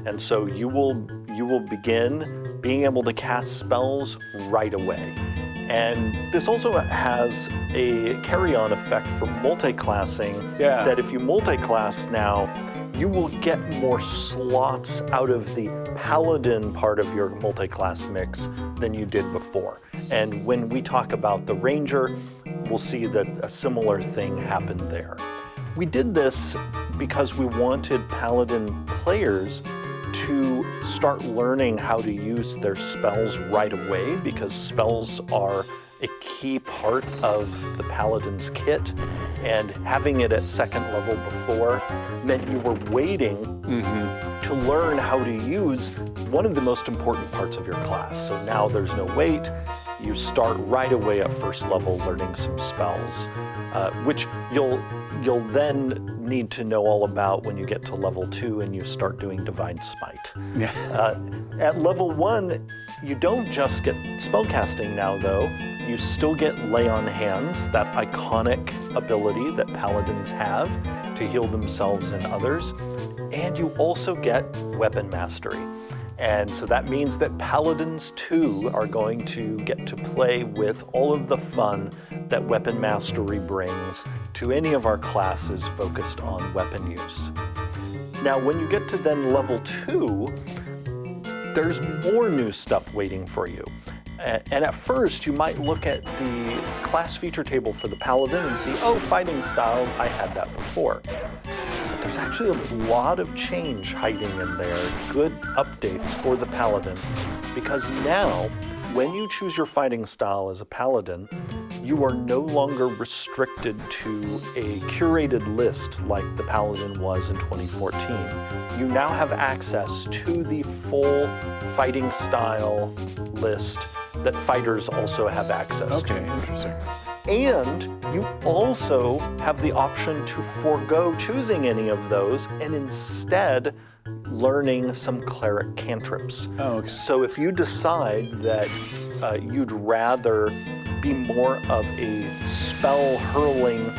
And so you will begin being able to cast spells right away. And this also has a carry-on effect for multi-classing, that if you multi-class now, you will get more slots out of the paladin part of your multi-class mix than you did before. And when we talk about the ranger, we'll see that a similar thing happened there. We did this because we wanted paladin players to start learning how to use their spells right away, because spells are a key part of the paladin's kit, and having it at second level before meant you were waiting to learn how to use one of the most important parts of your class. So now there's no wait. You start right away at first level learning some spells, which you'll then need to know all about when you get to level 2 and you start doing Divine Smite. At level 1, you don't just get spellcasting now, though. You still get Lay on Hands, that iconic ability that paladins have to heal themselves and others. And you also get Weapon Mastery. And so that means that paladins too are going to get to play with all of the fun that Weapon Mastery brings to any of our classes focused on weapon use. Now, when you get to then level 2, there's more new stuff waiting for you. And at first, you might look at the class feature table for the paladin and see, oh, fighting style, I had that before. But there's actually a lot of change hiding in there, good updates for the paladin, because now, when you choose your fighting style as a paladin, you are no longer restricted to a curated list like the paladin was in 2014. You now have access to the full fighting style list that fighters also have access to. Okay, interesting. And you also have the option to forego choosing any of those and instead learning some cleric cantrips. Oh, okay. So if you decide that you'd rather be more of a spell hurling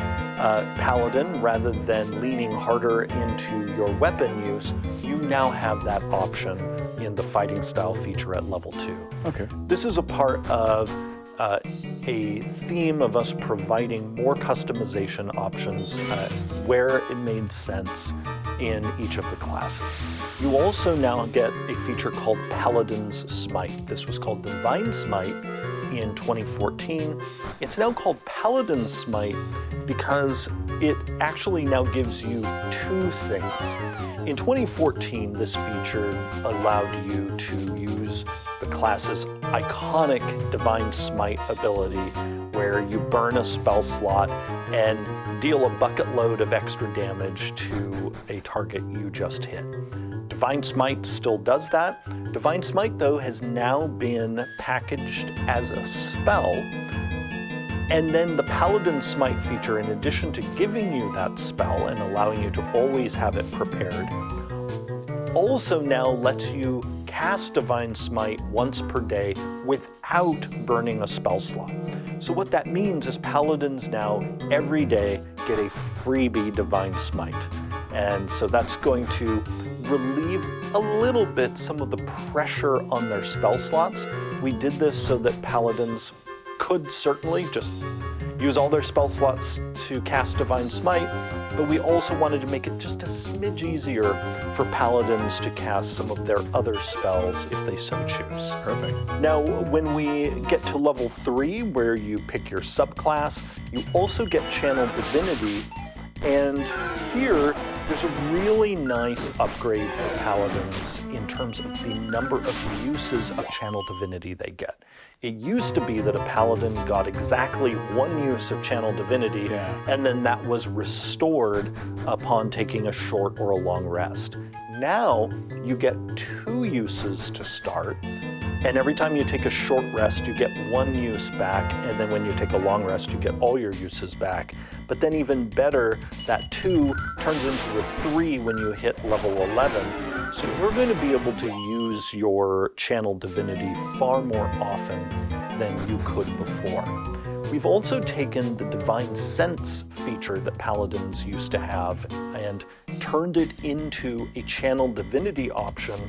paladin rather than leaning harder into your weapon use, you now have that option in the fighting style feature at level 2. Okay. This is a part of a theme of us providing more customization options where it made sense in each of the classes. You also now get a feature called Paladin's Smite. This was called Divine Smite in 2014. It's now called Paladin's Smite because it actually now gives you two things. In 2014, this feature allowed you to use the class's iconic Divine Smite ability, where you burn a spell slot and deal a bucket load of extra damage to a target you just hit. Divine Smite still does that. Divine Smite, though, has now been packaged as a spell. And then the Paladin Smite feature, in addition to giving you that spell and allowing you to always have it prepared, also now lets you cast Divine Smite once per day without burning a spell slot. So what that means is paladins now every day get a freebie Divine Smite. And so that's going to relieve a little bit some of the pressure on their spell slots. We did this so that paladins could certainly just use all their spell slots to cast Divine Smite, but we also wanted to make it just a smidge easier for paladins to cast some of their other spells if they so choose. Perfect. Now, when we get to level 3, where you pick your subclass, you also get Channel Divinity, and here there's a really nice upgrade for paladins in terms of the number of uses of Channel Divinity they get. It used to be that a paladin got exactly one use of Channel Divinity, and then that was restored upon taking a short or a long rest. Now you get 2 uses to start, and every time you take a short rest, you get 1 use back, and then when you take a long rest, you get all your uses back. But then even better, that 2 turns into a 3 when you hit level 11. So you're going to be able to use your Channel Divinity far more often than you could before. We've also taken the Divine Sense feature that Paladins used to have and turned it into a Channel Divinity option.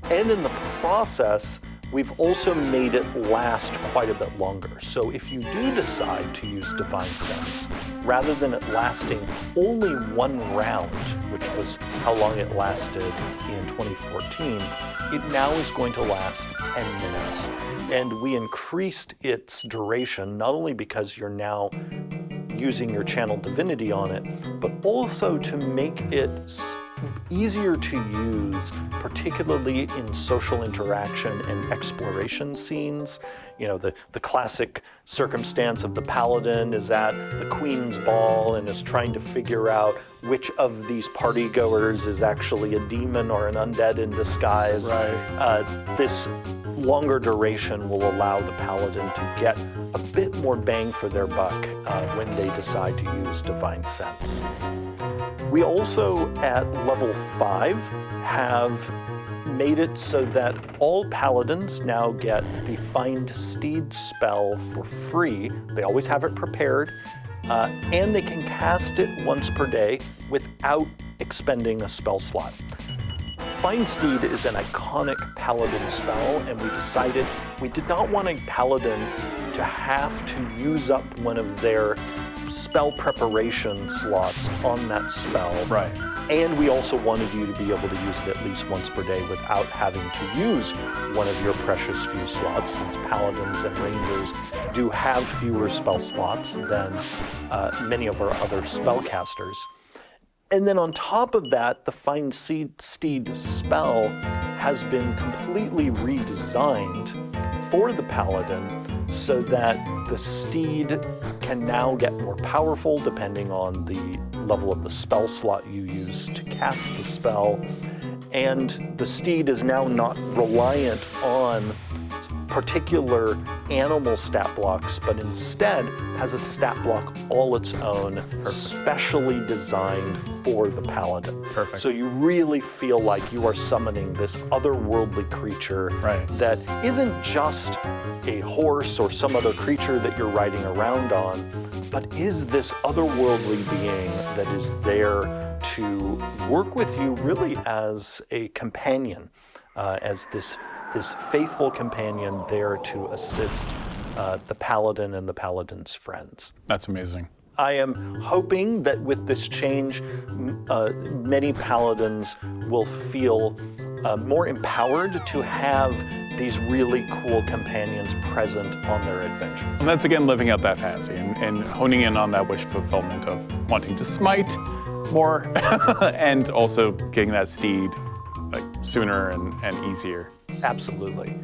And in the process, we've also made it last quite a bit longer. So if you do decide to use Divine Sense, rather than it lasting only 1 round, which was how long it lasted in 2014, it now is going to last 10 minutes. And we increased its duration, not only because you're now using your Channel Divinity on it, but also to make it easier to use, particularly in social interaction and exploration scenes. You know, the classic circumstance of the paladin is at the Queen's Ball and is trying to figure out which of these partygoers is actually a demon or an undead in disguise. Right. This longer duration will allow the paladin to get a bit more bang for their buck when they decide to use Divine Sense. We also, at level 5, have made it so that all paladins now get the Find Steed spell for free. They always have it prepared, and they can cast it once per day without expending a spell slot. Find Steed is an iconic paladin spell, and we decided we did not want a paladin to have to use up one of their spell preparation slots on that spell. Right. And we also wanted you to be able to use it at least once per day without having to use one of your precious few slots, since paladins and rangers do have fewer spell slots than many of our other spellcasters. And then on top of that, the Find Steed spell has been completely redesigned for the paladin so that the steed can now get more powerful depending on the level of the spell slot you use to cast the spell. And the steed is now not reliant on particular animal stat blocks, but instead has a stat block all its own, specially designed for the paladin. Perfect. So you really feel like you are summoning this otherworldly creature that isn't just a horse or some other creature that you're riding around on, but is this otherworldly being that is there to work with you really as a companion, as this faithful companion there to assist the paladin and the paladin's friends. That's amazing. I am hoping that with this change, many paladins will feel more empowered to have these really cool companions present on their adventure. And that's again living out that fantasy and honing in on that wish fulfillment of wanting to smite more and also getting that steed like sooner and easier. Absolutely.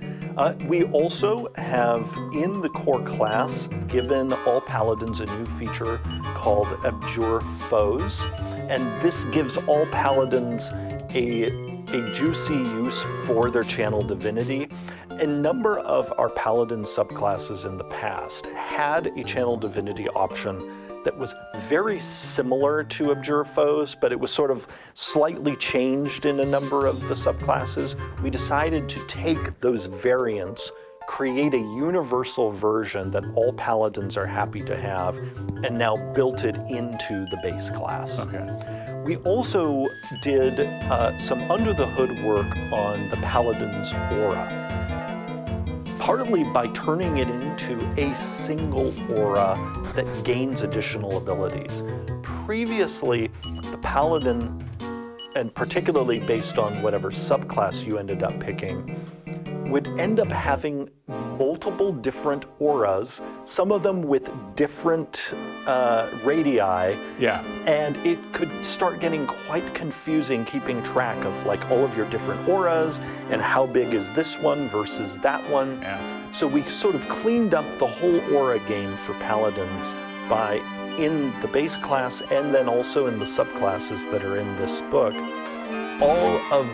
We also have, in the core class, given all paladins a new feature called Abjure Foes, and this gives all paladins a juicy use for their Channel Divinity. A number of our paladin subclasses in the past had a Channel Divinity option that was very similar to Abjure Foes, but it was sort of slightly changed in a number of the subclasses. We decided to take those variants, create a universal version that all paladins are happy to have, and now built it into the base class. Okay. We also did some under-the-hood work on the paladin's aura, partly by turning it into a single aura that gains additional abilities. Previously, the paladin, and particularly based on whatever subclass you ended up picking, would end up having multiple different auras, some of them with different radii. Yeah. And it could start getting quite confusing keeping track of like all of your different auras and how big is this one versus that one. Yeah. So we sort of cleaned up the whole aura game for paladins by, in the base class and then also in the subclasses that are in this book, all of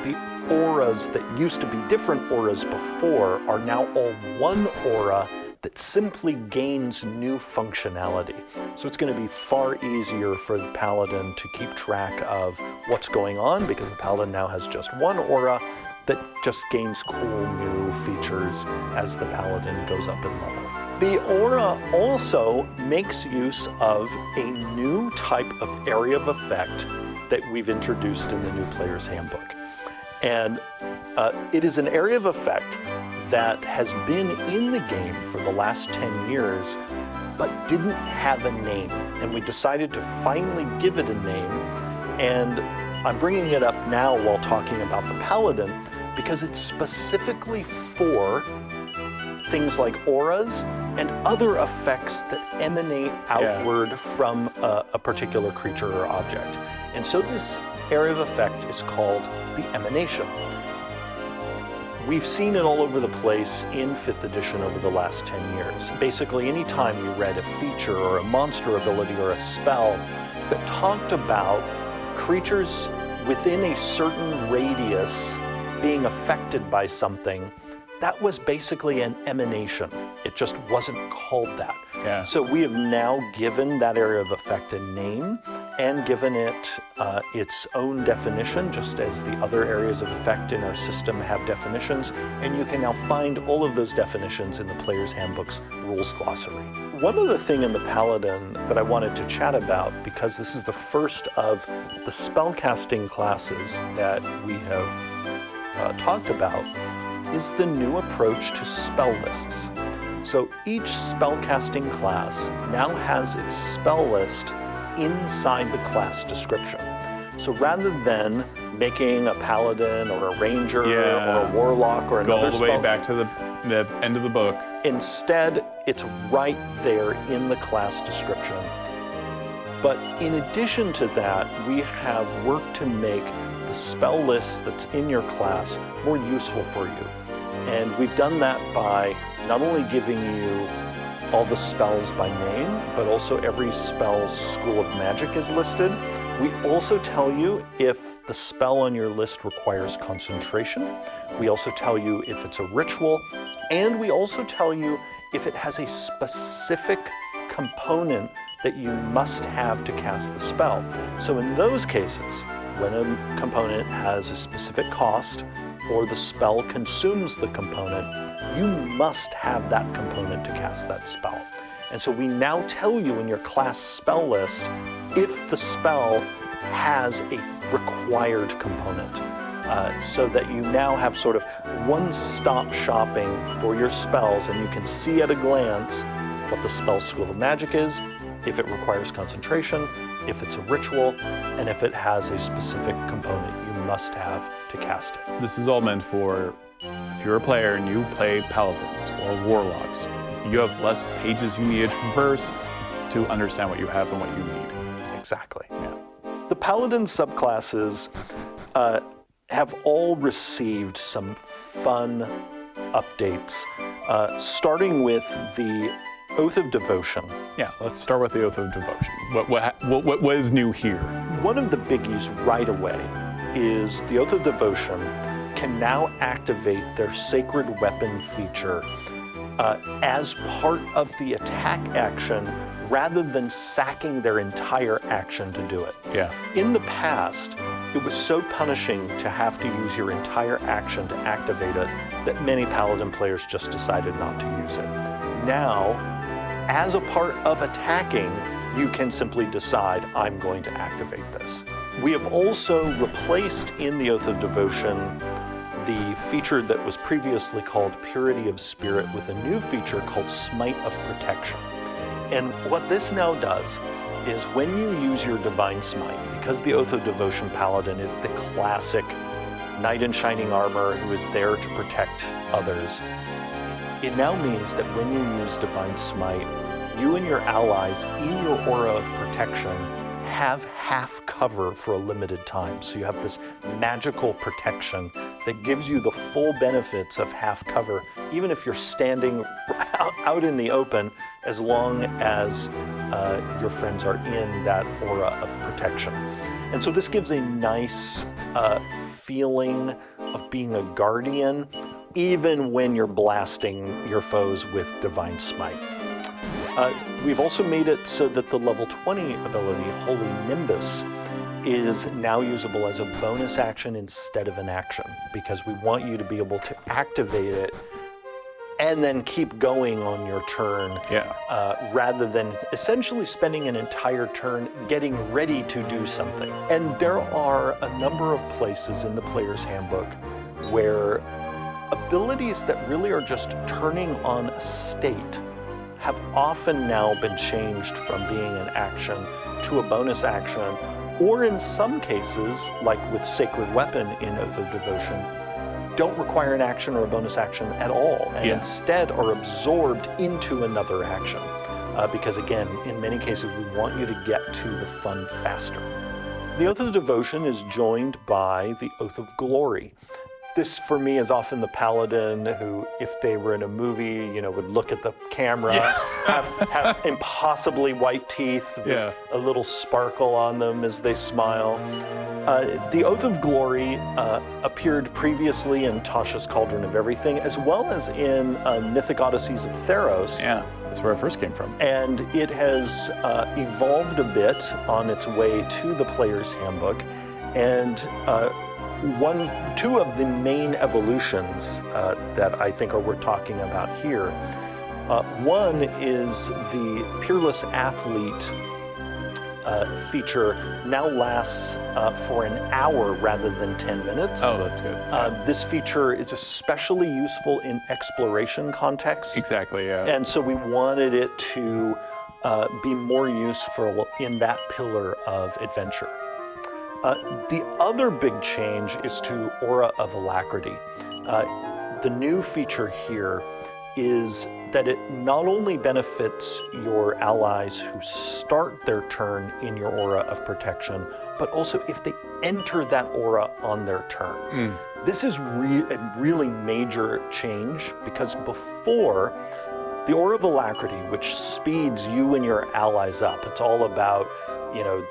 the auras that used to be different auras before are now all one aura that simply gains new functionality. So it's going to be far easier for the paladin to keep track of what's going on because the paladin now has just one aura that just gains cool new features as the paladin goes up in level. The aura also makes use of a new type of area of effect that we've introduced in the new player's handbook. And it is an area of effect that has been in the game for the last 10 years, but didn't have a name. And we decided to finally give it a name. And I'm bringing it up now while talking about the Paladin, because it's specifically for things like auras and other effects that emanate outward from a particular creature or object. And so this area of effect is called the emanation. We've seen it all over the place in 5th edition over the last 10 years. Basically, anytime you read a feature or a monster ability or a spell that talked about creatures within a certain radius being affected by something, that was basically an emanation. It just wasn't called that. Yeah. So we have now given that area of effect a name and given it its own definition, just as the other areas of effect in our system have definitions. And you can now find all of those definitions in the Player's Handbook's Rules Glossary. One other thing in the Paladin that I wanted to chat about, because this is the first of the spellcasting classes that we have talked about, is the new approach to spell lists. So each spellcasting class now has its spell list inside the class description. So rather than making a paladin or a ranger or a warlock or another spell, go all the way back to the end of the book. Instead, it's right there in the class description. But in addition to that, we have worked to make the spell list that's in your class more useful for you. And we've done that by not only giving you all the spells by name, but also every spell's school of magic is listed. We also tell you if the spell on your list requires concentration. We also tell you if it's a ritual, and we also tell you if it has a specific component that you must have to cast the spell. So in those cases, when a component has a specific cost, or the spell consumes the component, you must have that component to cast that spell. And so we now tell you in your class spell list if the spell has a required component, so that you now have sort of one-stop shopping for your spells, and you can see at a glance what the spell's school of magic is, if it requires concentration, if it's a ritual, and if it has a specific component you must have to cast it. This is all meant for if you're a player and you play paladins or warlocks, you have less pages you need to traverse to understand what you have and what you need. Exactly. Yeah. The paladin subclasses have all received some fun updates, starting with the Oath of Devotion. Yeah, let's start with the Oath of Devotion. What is new here? One of the biggies right away is the Oath of Devotion can now activate their Sacred Weapon feature as part of the attack action rather than sacking their entire action to do it. Yeah. In the past, it was so punishing to have to use your entire action to activate it that many Paladin players just decided not to use it. Now, as a part of attacking, you can simply decide, I'm going to activate this. We have also replaced in the Oath of Devotion the feature that was previously called Purity of Spirit with a new feature called Smite of Protection. And what this now does is when you use your Divine Smite, because the Oath of Devotion Paladin is the classic knight in shining armor who is there to protect others, it now means that when you use Divine Smite, you and your allies in your aura of protection have half cover for a limited time. So you have this magical protection that gives you the full benefits of half cover, even if you're standing out in the open, as long as your friends are in that aura of protection. And so this gives a nice feeling of being a guardian, even when you're blasting your foes with Divine Smite. We've also made it so that the level 20 ability, Holy Nimbus, is now usable as a bonus action instead of an action, because we want you to be able to activate it and then keep going on your turn, rather than essentially spending an entire turn getting ready to do something. And there are a number of places in the player's handbook where abilities that really are just turning on a state have often now been changed from being an action to a bonus action, or in some cases, like with Sacred Weapon in Oath of Devotion, don't require an action or a bonus action at all, and instead are absorbed into another action. Because again, in many cases, we want you to get to the fun faster. The Oath of Devotion is joined by the Oath of Glory. This, for me, is often the paladin who, if they were in a movie, would look at the camera, have impossibly white teeth with a little sparkle on them as they smile. The Oath of Glory appeared previously in Tasha's Cauldron of Everything, as well as in Mythic Odysseys of Theros. Yeah, that's where it first came from. And it has evolved a bit on its way to the player's handbook. And two of the main evolutions that I think are worth talking about here. One is the Peerless Athlete feature now lasts for an hour rather than 10 minutes. Oh, that's good. This feature is especially useful in exploration contexts. Exactly, yeah. And so we wanted it to be more useful in that pillar of adventure. The other big change is to Aura of Alacrity. The new feature here is that it not only benefits your allies who start their turn in your Aura of Protection, but also if they enter that aura on their turn. This is a really major change, because before, the Aura of Alacrity, which speeds you and your allies up, it's all about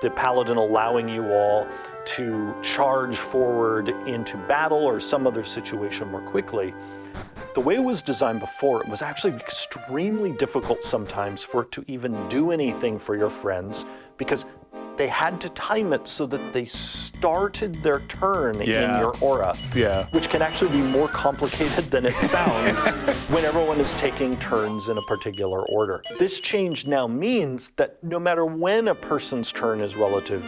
the paladin allowing you all to charge forward into battle or some other situation more quickly. The way it was designed before, it was actually extremely difficult sometimes for it to even do anything for your friends, because they had to time it so that they started their turn in your aura, which can actually be more complicated than it sounds when everyone is taking turns in a particular order. This change now means that no matter when a person's turn is relative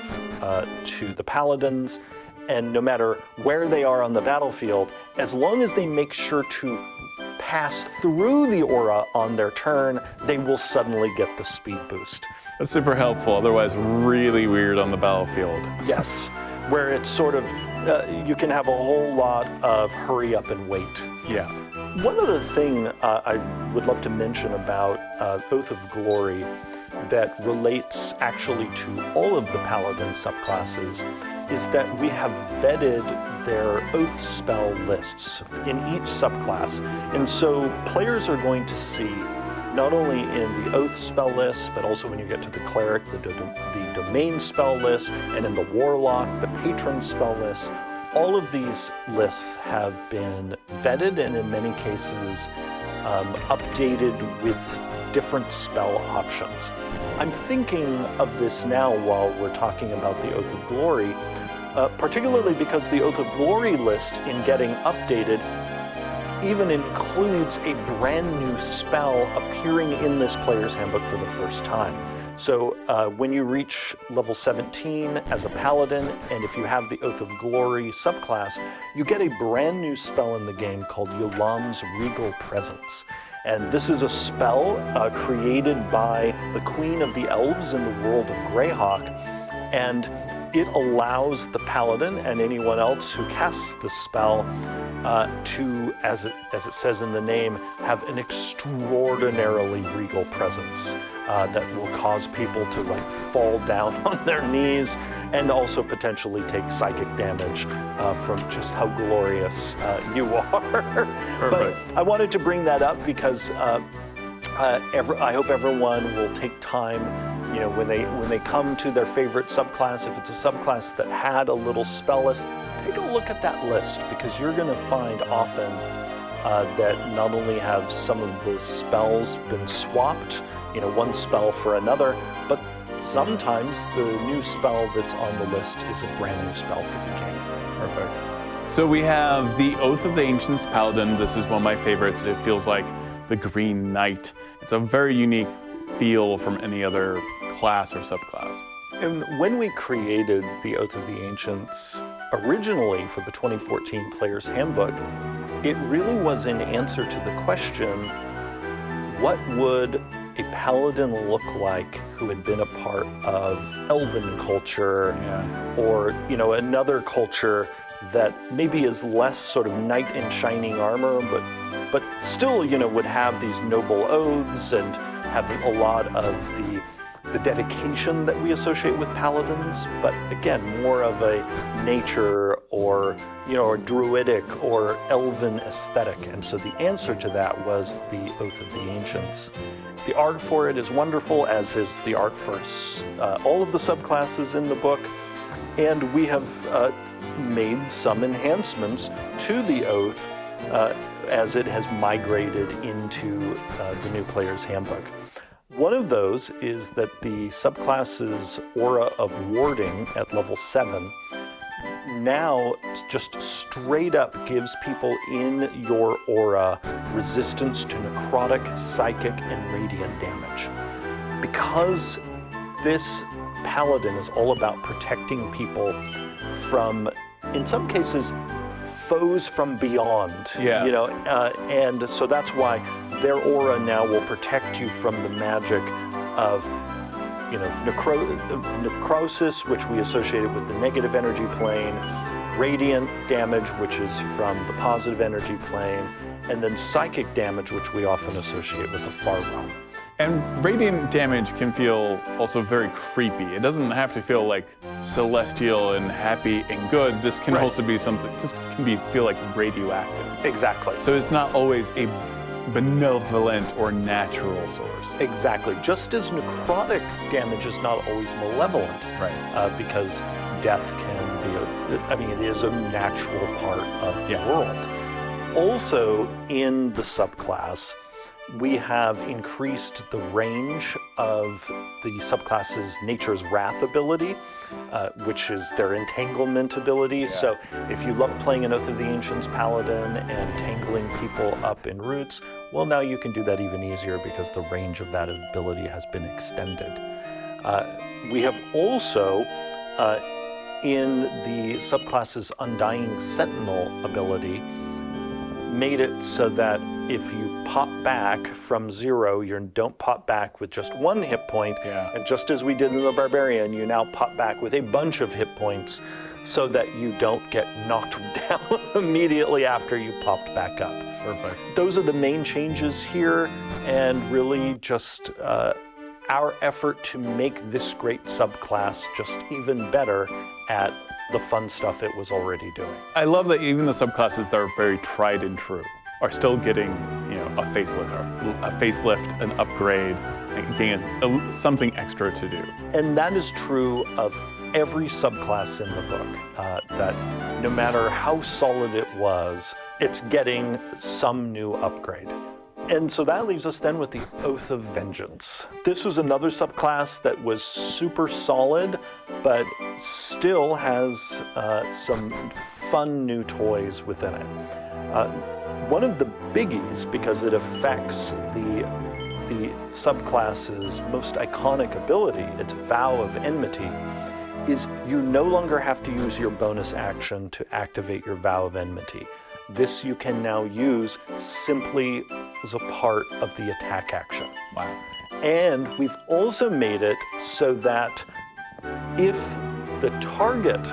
to the paladins, and no matter where they are on the battlefield, as long as they make sure to pass through the aura on their turn, they will suddenly get the speed boost. That's super helpful, otherwise really weird on the battlefield. Yes, where it's sort of, you can have a whole lot of hurry up and wait. Yeah. One other thing I would love to mention about Oath of Glory that relates actually to all of the Paladin subclasses is that we have vetted their oath spell lists in each subclass. And so players are going to see, not only in the oath spell list, but also when you get to the cleric, the domain spell list, and in the warlock, the patron spell list. All of these lists have been vetted and in many cases updated with different spell options. I'm thinking of this now while we're talking about the Oath of Glory, particularly because the Oath of Glory list in getting updated even includes a brand new spell appearing in this player's handbook for the first time. So when you reach level 17 as a paladin, and if you have the Oath of Glory subclass, you get a brand new spell in the game called Yolam's Regal Presence. And this is a spell created by the Queen of the Elves in the world of Greyhawk, and it allows the paladin and anyone else who casts the spell to, as it says in the name, have an extraordinarily regal presence that will cause people to fall down on their knees and also potentially take psychic damage from just how glorious you are. But I wanted to bring that up because I hope everyone will take time, when they come to their favorite subclass, if it's a subclass that had a little spell list, take a look at that list, because you're going to find often that not only have some of the spells been swapped, one spell for another, but sometimes the new spell that's on the list is a brand new spell for the game. Perfect. So we have the Oath of the Ancients Paladin. This is one of my favorites. It feels like the Green Knight. It's a very unique feel from any other class or subclass. And when we created the Oath of the Ancients, originally for the 2014 Player's Handbook, it really was an answer to the question, what would a paladin look like who had been a part of elven culture or, another culture that maybe is less sort of knight in shining armor, but still, would have these noble oaths and have a lot of the dedication that we associate with paladins, but again, more of a nature or, a druidic or elven aesthetic. And so the answer to that was the Oath of the Ancients. The art for it is wonderful, as is the art for all of the subclasses in the book. And we have made some enhancements to the Oath as it has migrated into the new Player's Handbook. One of those is that the subclass's aura of warding at level 7 now just straight up gives people in your aura resistance to necrotic, psychic, and radiant damage. Because this paladin is all about protecting people from, in some cases, foes from beyond, and so that's why their aura now will protect you from the magic of, necrosis, which we associated with the negative energy plane, radiant damage, which is from the positive energy plane, and then psychic damage, which we often associate with the far realm. And radiant damage can feel also very creepy. It doesn't have to feel like celestial and happy and good. This can also be something, feel like radioactive. Exactly. So it's not always a benevolent or natural source. Exactly. Just as necrotic damage is not always malevolent. Because death can be, it is a natural part of the world. Also, in the subclass, we have increased the range of the subclass's Nature's Wrath ability, which is their entanglement ability. So if you love playing an Oath of the Ancients paladin and tangling people up in roots, well, now you can do that even easier because the range of that ability has been extended. We have also, in the subclass's Undying Sentinel ability, made it so that if you pop back from 0, you don't pop back with just 1 hit point. And just as we did in the Barbarian, you now pop back with a bunch of hit points so that you don't get knocked down immediately after you popped back up. Perfect. Those are the main changes here, and really just our effort to make this great subclass just even better at the fun stuff it was already doing. I love that even the subclasses that are very tried and true are still getting, a facelift, an upgrade, and getting something extra to do. And that is true of every subclass in the book, that no matter how solid it was, it's getting some new upgrade. And so that leaves us then with the Oath of Vengeance. This was another subclass that was super solid, but still has some fun new toys within it. One of the biggies, because it affects the subclass's most iconic ability, its Vow of Enmity, is you no longer have to use your bonus action to activate your Vow of Enmity. This you can now use simply as a part of the attack action. Wow. And we've also made it so that if the target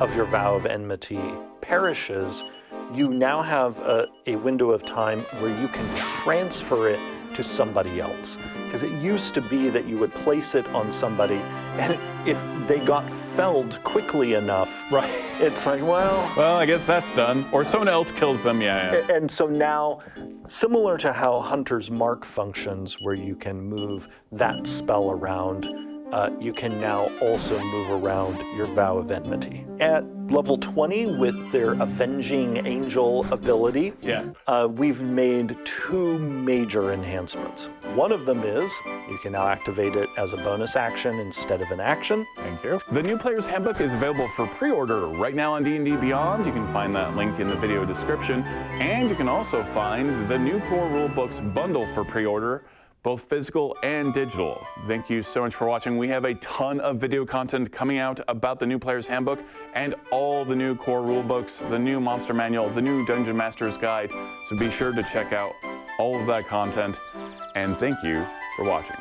of your Vow of Enmity perishes, you now have a window of time where you can transfer it to somebody else. Because it used to be that you would place it on somebody, and if they got felled quickly enough, it's like, well, I guess that's done. Or someone else kills them, And so now, similar to how Hunter's Mark functions, where you can move that spell around, you can now also move around your Vow of Enmity. At level 20, with their Avenging Angel ability, we've made 2 major enhancements. One of them is You can now activate it as a bonus action instead of an action. Thank you. The New Player's Handbook is available for pre-order right now on D&D Beyond. You can find that link in the video description. And you can also find the new core rulebooks bundle for pre-order, both physical and digital. Thank you so much for watching. We have a ton of video content coming out about the New Player's Handbook and all the new core rulebooks, the new Monster Manual, the new Dungeon Master's Guide. So be sure to check out all of that content. And thank you for watching.